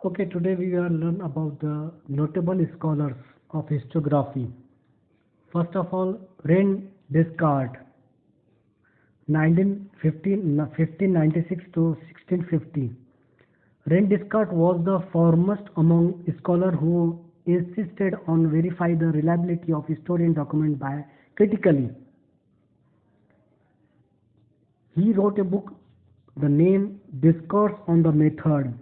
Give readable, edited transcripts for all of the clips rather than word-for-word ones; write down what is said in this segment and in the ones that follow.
Okay, today we will learn about the notable scholars of historiography. First of all, Rene Descartes, 1596 to 1650. Rene Descartes was the foremost among scholars who insisted on verify the reliability of historian document by critically. He wrote a book, the name Discourse on the Method,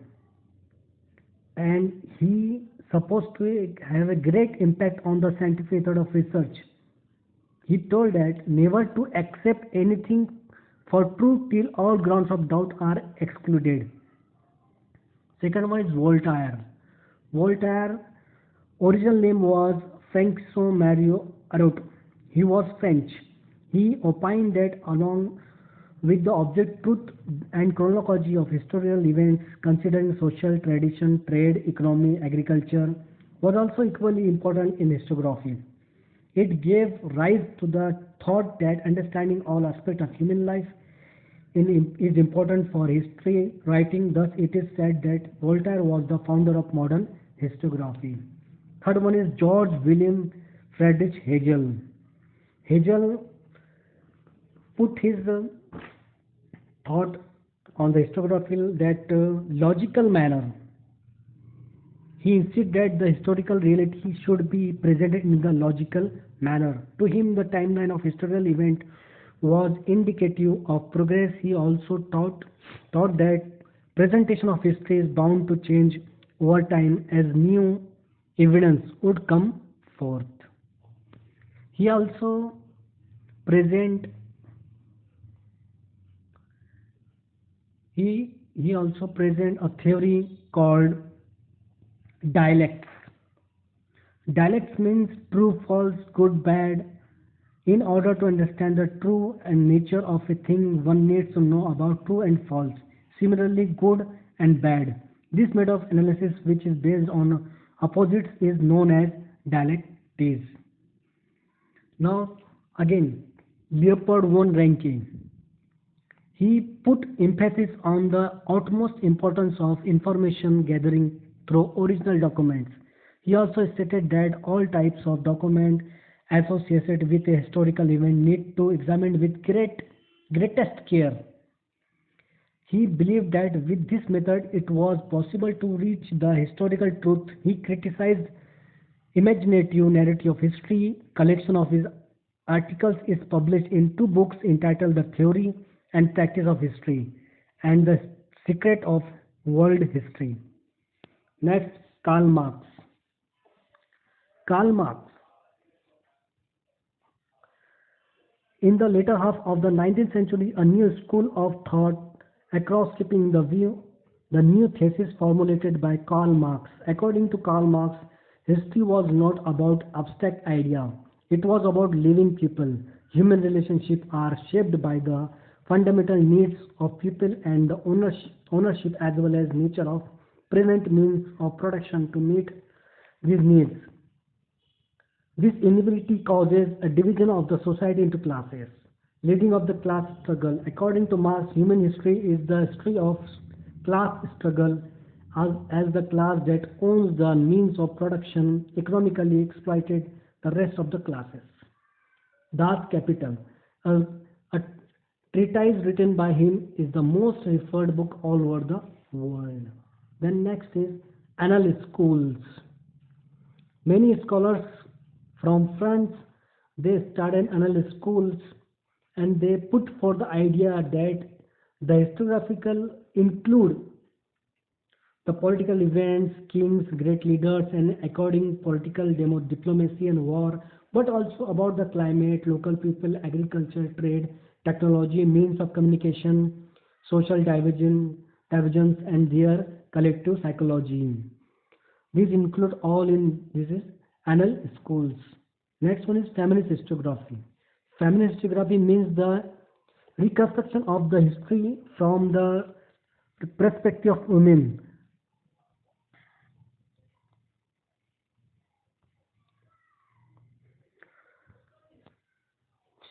and he supposed to have a great impact on the scientific method of research. He told that never to accept anything for true till all grounds of doubt are excluded. Second one is Voltaire. Voltaire original name was Francois Mario Arot. He was French. He opined that along with the object truth and chronology of historical events, considering social tradition, trade, economy, agriculture, was also equally important in historiography. It gave rise to the thought that understanding all aspects of human life is important for history writing. Thus, it is said that Voltaire was the founder of modern historiography. Third one is George William Friedrich Hegel. Hegel put his thought on the historiography that logical manner. He insisted that the historical reality should be presented in the logical manner. To him, the timeline of historical event was indicative of progress. He also thought that presentation of history is bound to change over time as new evidence would come forth. He also present he also present a theory called dialects. Dialects means true, false, good, bad. In order to understand the true and nature of a thing, one needs to know about true and false. Similarly, good and bad. This method of analysis, which is based on opposites, is known as dialectics. Now, again, Leopold von Ranke. He put emphasis on the utmost importance of information gathering through original documents. He also stated that all types of document associated with a historical event need to examine with greatest care. He believed that with this method it was possible to reach the historical truth. He criticized imaginative narrative of history. Collection of his articles is published in two books entitled The Theory and Practice of History and The Secret of World History. Next, Karl Marx. Karl Marx, in the later half of the 19th century, a new school of thought across keeping the view, the new thesis formulated by Karl Marx. According to Karl Marx, history was not about abstract idea. It was about living people. Human relationships are shaped by the fundamental needs of people and the ownership as well as nature of present means of production to meet these needs. This inability causes a division of the society into classes, leading up the class struggle. According to Marx, human history is the history of class struggle as the class that owns the means of production economically exploited the rest of the classes. Das Kapital, a, a treatise written by him, is the most referred book all over the world. Then next is Annales schools. Many scholars from France, they started analyst schools and they put forth the idea that the historiographical include the political events, kings, great leaders, and according political diplomacy and war, but also about the climate, local people, agriculture, trade, technology, means of communication, social divergence, and their collective psychology. These include all in this is annal schools. Next one is feminist historiography. Feminist historiography means the reconstruction of the history from the perspective of women.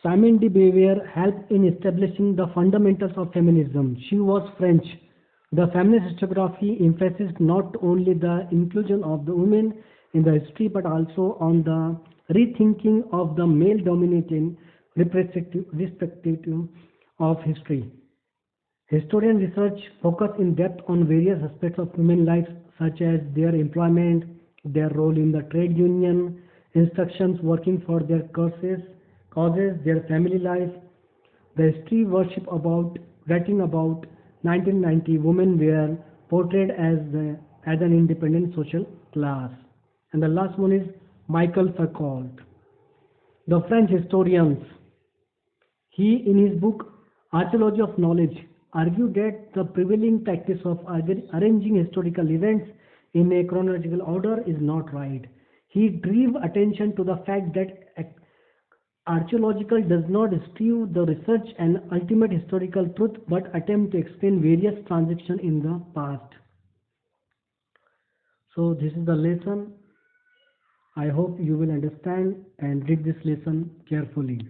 Simone de Beauvoir helped in establishing the fundamentals of feminism. She was French. The feminist historiography emphasized not only the inclusion of the women in the history but also on the rethinking of the male dominating perspective of history. Historian research focus in depth on various aspects of human life such as their employment, their role in the trade union, instructions working for their causes, their family life. The history worship about writing about 1990 women were portrayed as an independent social class. And the last one is Michael Foucault. The French historians, he in his book Archaeology of Knowledge argued that the prevailing practice of arranging historical events in a chronological order is not right. He drew attention to the fact that archaeological does not strive the research and ultimate historical truth but attempt to explain various transactions in the past. So this is the lesson. I hope you will understand and read this lesson carefully.